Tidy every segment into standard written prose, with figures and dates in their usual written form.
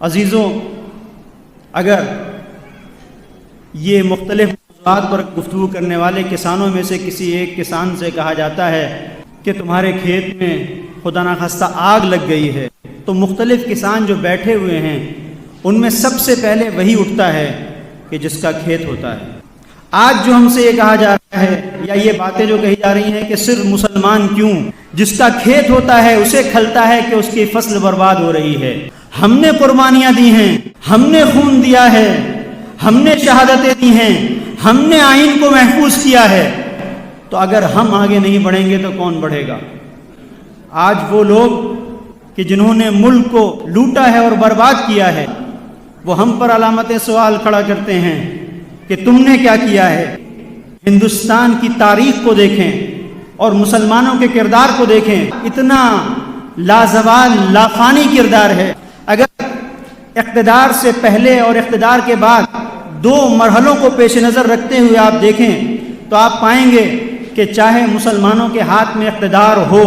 عزیزوں، اگر یہ مختلف موضوعات پر گفتگو کرنے والے کسانوں میں سے کسی ایک کسان سے کہا جاتا ہے کہ تمہارے کھیت میں خدا نخواستہ آگ لگ گئی ہے، تو مختلف کسان جو بیٹھے ہوئے ہیں ان میں سب سے پہلے وہی اٹھتا ہے کہ جس کا کھیت ہوتا ہے۔ آج جو ہم سے یہ کہا جا رہا ہے یا یہ باتیں جو کہی جا رہی ہیں کہ صرف مسلمان کیوں، جس کا کھیت ہوتا ہے اسے کھلتا ہے کہ اس کی فصل برباد ہو رہی ہے۔ ہم نے قربانیاں دی ہیں، ہم نے خون دیا ہے، ہم نے شہادتیں دی ہیں، ہم نے آئین کو محفوظ کیا ہے، تو اگر ہم آگے نہیں بڑھیں گے تو کون بڑھے گا؟ آج وہ لوگ کہ جنہوں نے ملک کو لوٹا ہے اور برباد کیا ہے، وہ ہم پر علامت سوال کھڑا کرتے ہیں کہ تم نے کیا کیا ہے۔ ہندوستان کی تاریخ کو دیکھیں اور مسلمانوں کے کردار کو دیکھیں، اتنا لازوال لافانی کردار ہے۔ اگر اقتدار سے پہلے اور اقتدار کے بعد دو مرحلوں کو پیش نظر رکھتے ہوئے آپ دیکھیں تو آپ پائیں گے کہ چاہے مسلمانوں کے ہاتھ میں اقتدار ہو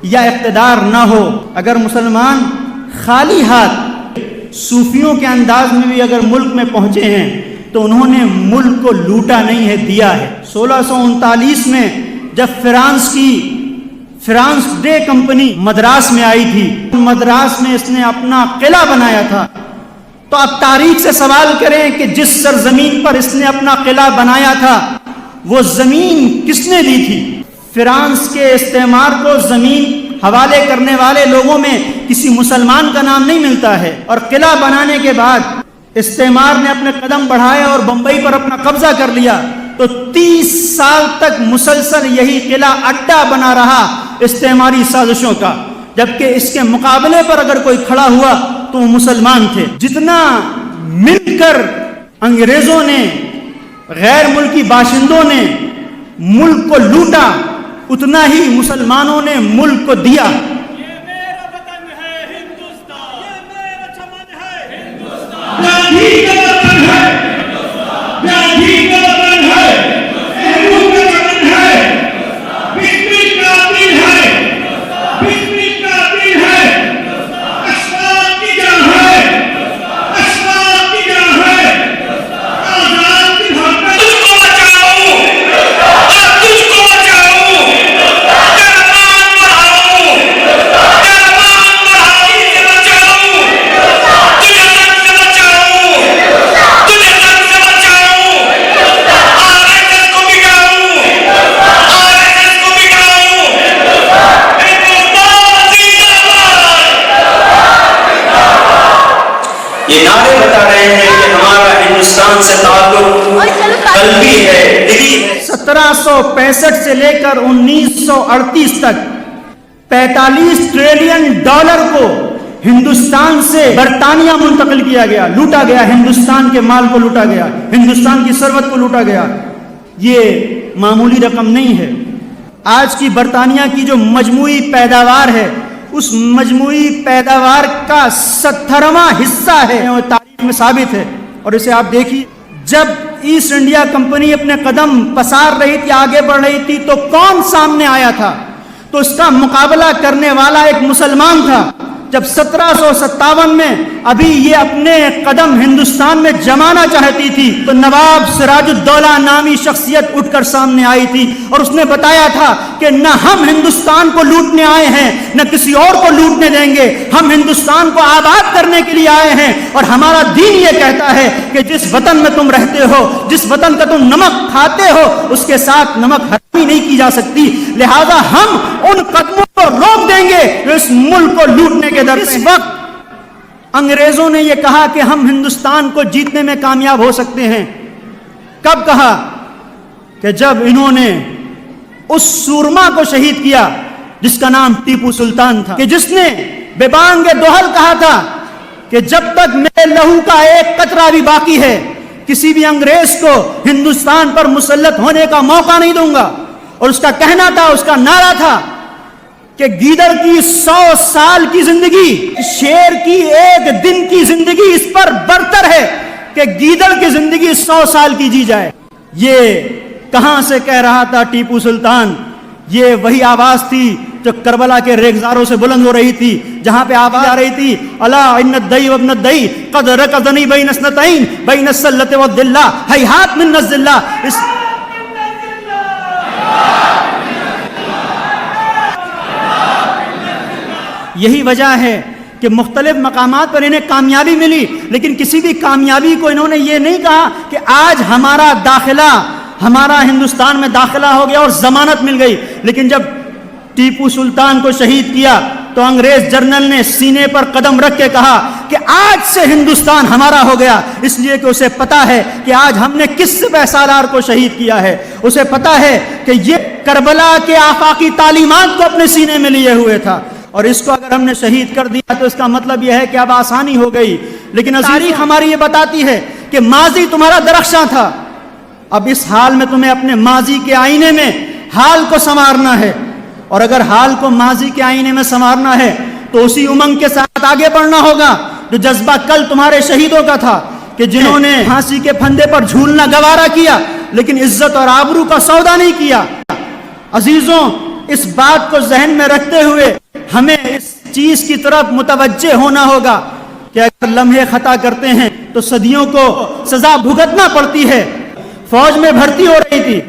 یا اقتدار نہ ہو، اگر مسلمان خالی ہاتھ صوفیوں کے انداز میں بھی اگر ملک میں پہنچے ہیں تو انہوں نے ملک کو لوٹا نہیں ہے، دیا ہے۔ 1639 میں جب فرانس ڈے کمپنی مدراس میں آئی تھی، مدراس میں اس نے اپنا قلعہ بنایا تھا، تو آپ تاریخ سے سوال کریں کہ جس سرزمین پر اس نے اپنا قلعہ بنایا تھا وہ زمین کس نے دی تھی؟ فرانس کے استعمار کو زمین حوالے کرنے والے لوگوں میں کسی مسلمان کا نام نہیں ملتا ہے، اور قلعہ بنانے کے بعد استعمار نے اپنے قدم بڑھائے اور بمبئی پر اپنا قبضہ کر لیا، تو 30 سال تک مسلسل یہی قلعہ اڈا بنا رہا استعماری سازشوں کا، جبکہ اس کے مقابلے پر اگر کوئی کھڑا ہوا تو وہ مسلمان تھے۔ جتنا مل کر انگریزوں نے، غیر ملکی باشندوں نے ملک کو لوٹا، اتنا ہی مسلمانوں نے ملک کو دیا۔ یہ میرا وطن ہے ہندوستان، یہ میرا چمن ہے ہندوستان، گاندھی کا وطن ہے ہندوستان، گاندھی کا وطن ہے نہرو کا وطن ہے ہندوستان، بسم کا دل ہے ہندوستان، بسم کا دل ہے ہندوستان، اشفاق کی جان ہے ہندوستان، اشفاق کی جان ہے ہندوستان، آزاد کی دھڑکن، تجھ کو بچاؤ ہندوستان، تجھ کو بچاؤ یہ نعرے بتا رہے ہیں کہ ہمارا ہندوستان سے تعلق قلبی ہے، دلی ہے۔ 1765 سے لے کر 1938 تک 45 ٹریلین ڈالر کو ہندوستان سے برطانیہ منتقل کیا گیا، لوٹا گیا، ہندوستان کے مال کو لوٹا گیا، ہندوستان کی ثروت کو لوٹا گیا۔ یہ معمولی رقم نہیں ہے۔ آج کی برطانیہ کی جو مجموعی پیداوار ہے، اس مجموعی پیداوار کا 17واں حصہ ہے، اور تاریخ میں ثابت ہے۔ اور اسے آپ دیکھیے، جب ایسٹ انڈیا کمپنی اپنے قدم پسار رہی تھی، آگے بڑھ رہی تھی، تو کون سامنے آیا تھا؟ تو اس کا مقابلہ کرنے والا ایک مسلمان تھا۔ جب 1757 میں ابھی یہ اپنے قدم ہندوستان میں جمانا چاہتی تھی تو نواب سراج الدولہ نامی شخصیت اٹھ کر سامنے آئی تھی اور اس نے بتایا تھا کہ نہ ہم ہندوستان کو لوٹنے آئے ہیں، نہ کسی اور کو لوٹنے دیں گے، ہم ہندوستان کو آباد کرنے کے لیے آئے ہیں، اور ہمارا دین یہ کہتا ہے کہ جس وطن میں تم رہتے ہو، جس وطن کا تم نمک کھاتے ہو، اس کے ساتھ نمک حرامی نہیں کی جا سکتی، لہذا ہم ان قدموں کو روک دیں گے جو اس ملک کو لوٹنے کے در۔ اس وقت انگریزوں نے یہ کہا کہ ہم ہندوستان کو جیتنے میں کامیاب ہو سکتے ہیں۔ کب کہا؟ کہ جب انہوں نے اس سورما کو شہید کیا جس کا نام ٹیپو سلطان تھا، کہ جس نے بے بانگ دوہل کہا تھا کہ جب تک میرے لہو کا ایک قطرہ بھی باقی ہے کسی بھی انگریز کو ہندوستان پر مسلط ہونے کا موقع نہیں دوں گا۔ اور اس کا کہنا تھا، اس کا نعرہ تھا کہ گیدڑ کی 100 سال کی زندگی شیر کی ایک دن کی زندگی اس پر برتر ہے کہ گیدڑ کی زندگی 100 سال کی جی جائے۔ یہ کہاں سے کہہ رہا تھا ٹیپو سلطان؟ یہ وہی آواز تھی جو کربلا کے ریگزاروں سے بلند ہو رہی تھی، جہاں پہ آواز آ رہی تھی الا ان الدئی وابن الدئی قد رکضنی بین اثنتین بین السلۃ والذلہ ہیہات من الذلہ. یہی وجہ ہے کہ مختلف مقامات پر انہیں کامیابی ملی، لیکن کسی بھی کامیابی کو انہوں نے یہ نہیں کہا کہ آج ہمارا داخلہ، ہمارا ہندوستان میں داخلہ ہو گیا اور ضمانت مل گئی. لیکن جب ٹیپو سلطان کو شہید کیا تو انگریز جرنل نے سینے پر قدم رکھ کے کہا کہ آج سے ہندوستان ہمارا ہو گیا، اس لیے کہ اسے پتا ہے کہ آج ہم نے کس سپہ سالار کو شہید کیا ہے. اسے پتا ہے کہ یہ کربلا کے آفاقی تعلیمات کو اپنے سینے میں لیے ہوئے تھا، اور اس کو اگر ہم نے شہید کر دیا تو اس کا مطلب یہ ہے کہ اب آسانی ہو گئی. لیکن تاریخ ہماری یہ بتاتی ہے کہ ماضی تمہارا درخشاں تھا. اب اس حال میں تمہیں اپنے ماضی کے آئینے میں حال کو سنوارنا ہے، اور اگر حال کو ماضی کے آئینے میں سنوارنا ہے تو اسی امنگ کے ساتھ آگے بڑھنا ہوگا جو جذبہ کل تمہارے شہیدوں کا تھا، کہ جنہوں نے پھانسی کے پھندے پر جھولنا گوارا کیا لیکن عزت اور آبرو کا سودا نہیں کیا. عزیزوں، اس بات کو ذہن میں رکھتے ہوئے ہمیں اس چیز کی طرف متوجہ ہونا ہوگا کہ اگر لمحے خطا کرتے ہیں تو صدیوں کو سزا بھگتنا پڑتی ہے. فوج میں بھرتی ہو رہی تھی،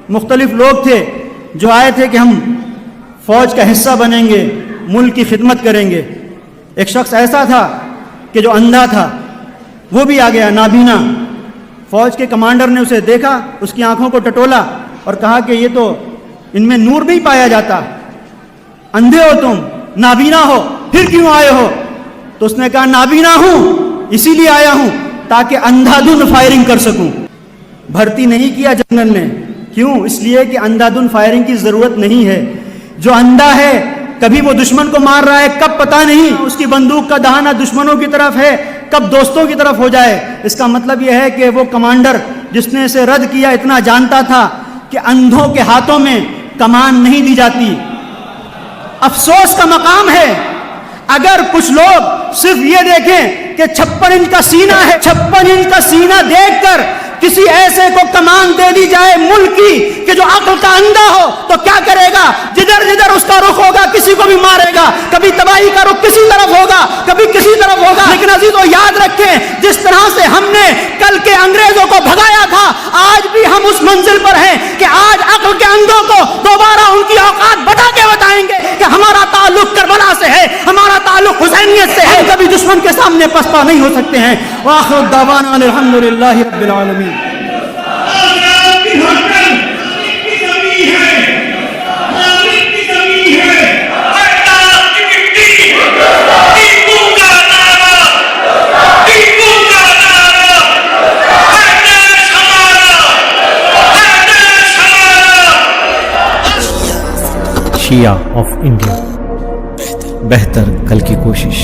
مختلف لوگ تھے جو آئے تھے کہ ہم فوج کا حصہ بنیں گے، ملک کی خدمت کریں گے. ایک شخص ایسا تھا کہ جو اندھا تھا، وہ بھی آ گیا، نابینا. فوج کے کمانڈر نے اسے دیکھا، اس کی آنکھوں کو ٹٹولا اور کہا کہ یہ تو ان میں نور نہیں پایا جاتا، اندھے ہو تم، نابینا ہو، پھر کیوں آئے ہو؟ تو اس نے کہا نابینا ہوں اسی لیے آیا ہوں تاکہ اندھا دھند فائرنگ کر سکوں. بھرتی نہیں کیا جنرل نے، کیوں؟ اس لیے کہ اندھا دھند فائرنگ کی ضرورت نہیں ہے. جو اندھا ہے کبھی وہ دشمن کو مار رہا ہے، کب پتہ نہیں، اس کی بندوق کا دہانہ دشمنوں کی طرف ہے، کب دوستوں کی طرف ہو جائے. اس کا مطلب یہ ہے کہ وہ کمانڈر جس نے اسے رد کیا اتنا جانتا تھا کہ اندھوں کے ہاتھوں میں کمان نہیں دی جاتی. افسوس کا مقام ہے اگر کچھ لوگ صرف یہ دیکھیں کہ 56 انچ کا سینہ ہے، 56 انچ کا سینہ دیکھ کر کسی ایسے کو کمان دے دی جائے ملک کی کہ جو عقل کا اندھا ہو تو کیا کرے گا؟ جدھر جدھر اس کا رخ ہوگا کسی کو بھی مارے گا، کبھی تباہی کا رخ کسی طرف ہوگا، کبھی کسی طرف ہوگا. لیکن عزیزو یاد رکھیں، جس طرح سے ہم نے کل کے انگریزوں کو بھگایا تھا، آج بھی ہم اس منزل پر ہیں کہ آج عقل کے اندھوں کو دوبارہ ان کی اوقات بتا کے بتائیں گے کہ ہمارا تعلق کربلا سے ہے، ہمارا تعلق حسینیت سے ہے. کبھی دشمن کے سامنے پسپا نہیں ہو سکتے ہیں. وآخر دعوانا الحمدللہ رب العالمین. شیعہ آف انڈیا، بہتر کل کی کوشش.